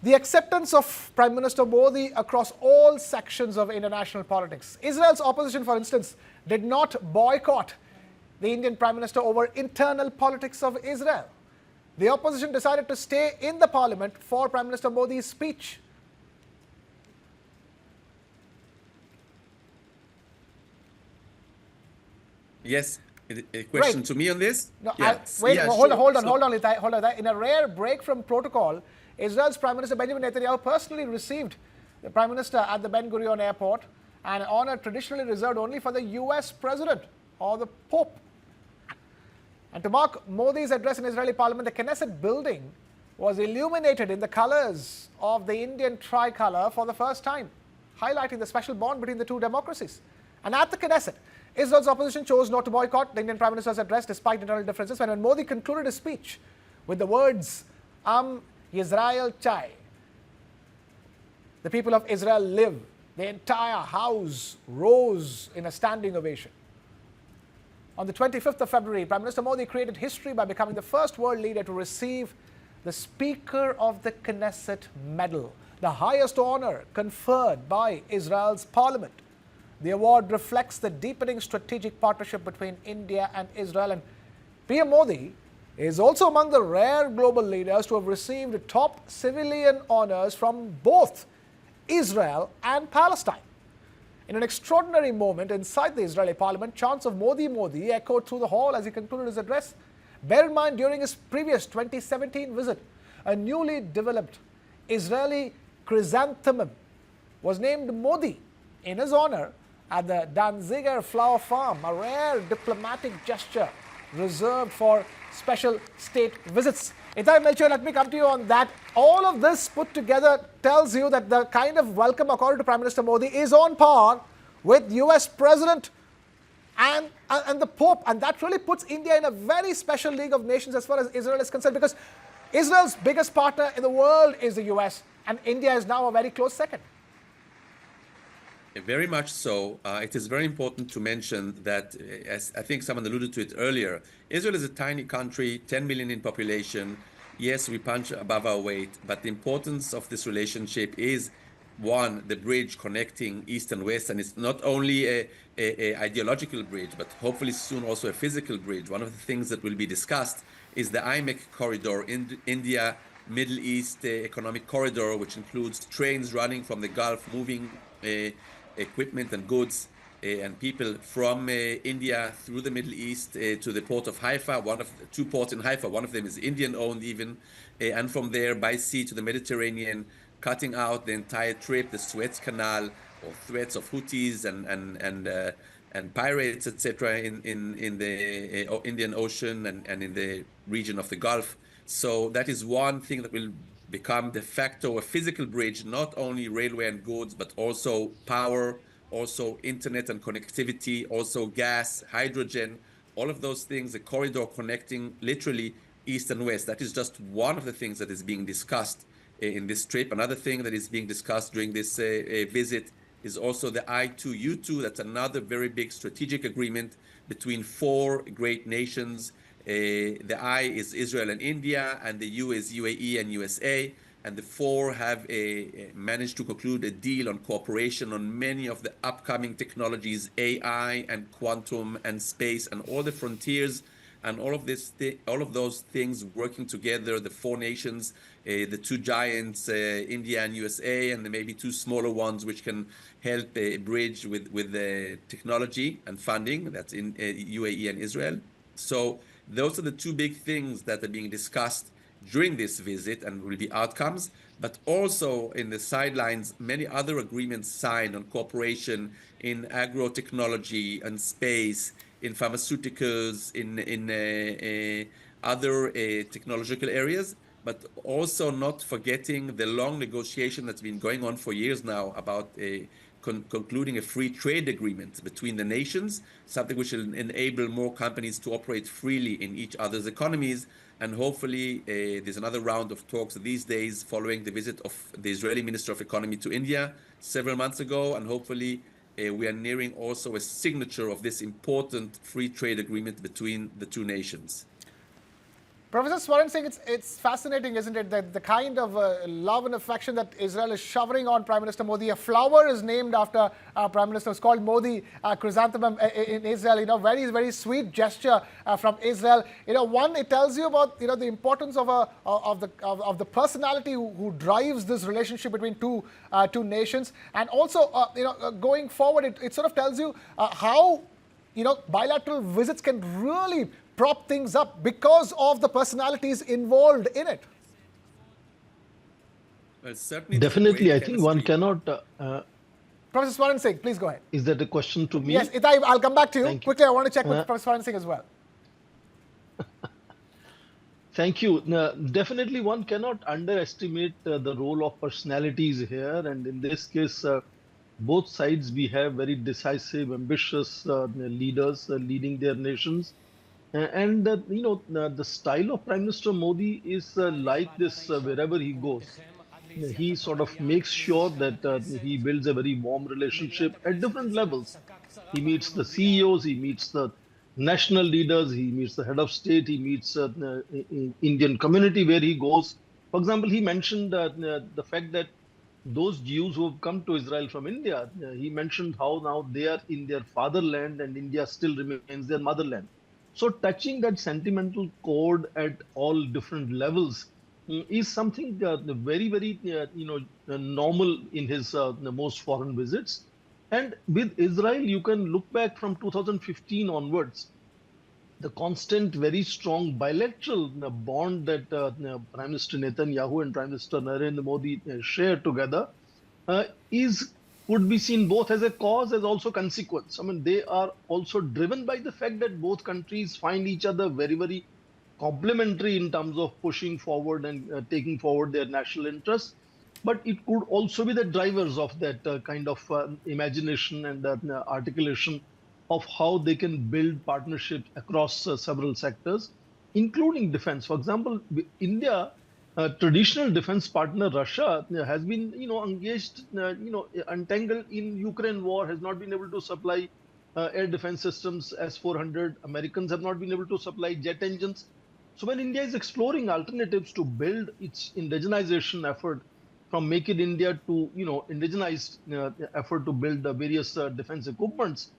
The acceptance of Prime Minister Modi across all sections of international politics. Israel's opposition, for instance, did not boycott the Indian Prime Minister over internal politics of Israel. The opposition decided to stay in the parliament for Prime Minister Modi's speech. Yes, a question to me on this? No, yes. Hold on, Litai. In a rare break from protocol, Israel's Prime Minister Benjamin Netanyahu personally received the Prime Minister at the Ben Gurion airport, an honor traditionally reserved only for the US President or the Pope. And to mark Modi's address in Israeli parliament, the Knesset building was illuminated in the colors of the Indian tricolour for the first time, highlighting the special bond between the two democracies. And at the Knesset, Israel's opposition chose not to boycott the Indian Prime Minister's address despite internal differences. When Modi concluded his speech with the words, Yisrael Chai, the people of Israel live, the entire house rose in a standing ovation. On the 25th of February, Prime Minister Modi created history by becoming the first world leader to receive the Speaker of the Knesset Medal, the highest honor conferred by Israel's parliament. The award reflects the deepening strategic partnership between India and Israel, and PM Modi is also among the rare global leaders to have received top civilian honors from both Israel and Palestine. In an extraordinary moment inside the Israeli parliament, chants of Modi, Modi echoed through the hall as he concluded his address. Bear in mind, during his previous 2017 visit, a newly developed Israeli chrysanthemum was named Modi in his honor at the Danziger Flower Farm, a rare diplomatic gesture reserved for special state visits. Itai Melchior, let me come to you on that. All of this put together tells you that the kind of welcome accorded to Prime Minister Modi is on par with US President and the Pope. And that really puts India in a very special league of nations as far as Israel is concerned, because Israel's biggest partner in the world is the US, and India is now a very close second. Very much so. It is very important to mention that, as I think someone alluded to it earlier, Israel is a tiny country, 10 million in population. Yes, we punch above our weight, but the importance of this relationship is, one, the bridge connecting East and West, and it's not only a ideological bridge, but hopefully soon also a physical bridge. One of the things that will be discussed is the IMEC corridor, in India, Middle East economic corridor, which includes trains running from the Gulf, moving equipment and goods and people from India through the Middle East to the port of Haifa, one of the two ports in Haifa. One of them is Indian-owned even, and from there by sea to the Mediterranean, cutting out the entire trip, the Suez Canal, or threats of Houthis and pirates, etc., in the Indian Ocean and in the region of the Gulf. So that is one thing that will become de facto a physical bridge, not only railway and goods, but also power, also internet and connectivity, also gas, hydrogen, all of those things, a corridor connecting literally East and West. That is just one of the things that is being discussed in this trip. Another thing that is being discussed during this visit is also the I2U2. That's another very big strategic agreement between four great nations. The I is Israel and India, and the U is UAE and USA, and the four have managed to conclude a deal on cooperation on many of the upcoming technologies, AI and quantum and space and all the frontiers, and all of those things working together, the four nations, the two giants, India and USA, and the maybe two smaller ones which can help bridge with the technology and funding. That's in UAE and Israel. So those are the two big things that are being discussed during this visit and will be outcomes, but also in the sidelines, many other agreements signed on cooperation in agro-technology and space, in pharmaceuticals, in other technological areas, but also not forgetting the long negotiation that's been going on for years now about concluding a free trade agreement between the nations, something which will enable more companies to operate freely in each other's economies. And hopefully there's another round of talks these days following the visit of the Israeli Minister of Economy to India several months ago. And hopefully we are nearing also a signature of this important free trade agreement between the two nations. Professor Swaran Singh, it's fascinating, isn't it, that the kind of love and affection that Israel is showering on Prime Minister Modi. A flower is named after Prime Minister. It's called Modi chrysanthemum in Israel. You know, very, very sweet gesture from Israel. You know, one, it tells you about, you know, the importance of the personality who drives this relationship between two nations, and also you know, going forward, it sort of tells you how, you know, bilateral visits can really prop things up because of the personalities involved in it. Well, certainly Definitely, I think one cannot. Professor Swaran Singh, please go ahead. Is that a question to me? Yes, I'll come back to you. Thank you. Quickly, I want to check with Professor Swaran Singh as well. Thank you. Definitely, one cannot underestimate the role of personalities here. And in this case, both sides, we have very decisive, ambitious leaders leading their nations. And you know, the style of Prime Minister Modi is like this wherever he goes. He sort of makes sure that he builds a very warm relationship at different levels. He meets the CEOs, he meets the national leaders, he meets the head of state, he meets the Indian community where he goes. For example, he mentioned the fact that those Jews who have come to Israel from India, he mentioned how now they are in their fatherland and India still remains their motherland. So touching that sentimental chord at all different levels is something very, very normal in his most foreign visits. And with Israel, you can look back from 2015 onwards. The constant, very strong bilateral bond that Prime Minister Netanyahu and Prime Minister Narendra Modi share together could be seen both as a cause as also consequence. I mean, they are also driven by the fact that both countries find each other very, very complementary in terms of pushing forward and taking forward their national interests. But it could also be the drivers of that kind of imagination and articulation of how they can build partnerships across several sectors, including defense. For example, India, traditional defense partner Russia, has been, engaged, entangled in Ukraine war, has not been able to supply air defense systems S-400. Americans have not been able to supply jet engines. So when India is exploring alternatives to build its indigenization effort, from Make in India to indigenized effort to build various defense equipments,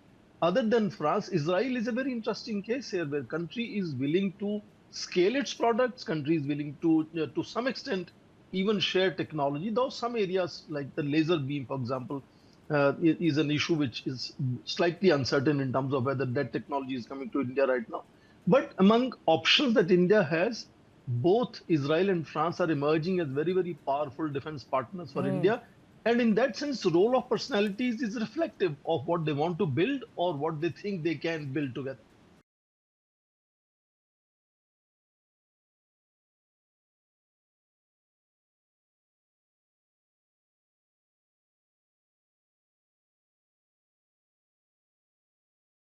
other than France, Israel is a very interesting case here, where country is willing to scale its products, country is willing to some extent, even share technology, though some areas like the laser beam, for example, is an issue which is slightly uncertain in terms of whether that technology is coming to India right now. But among options that India has, both Israel and France are emerging as very, very powerful defense partners for India. And in that sense, the role of personalities is reflective of what they want to build or what they think they can build together.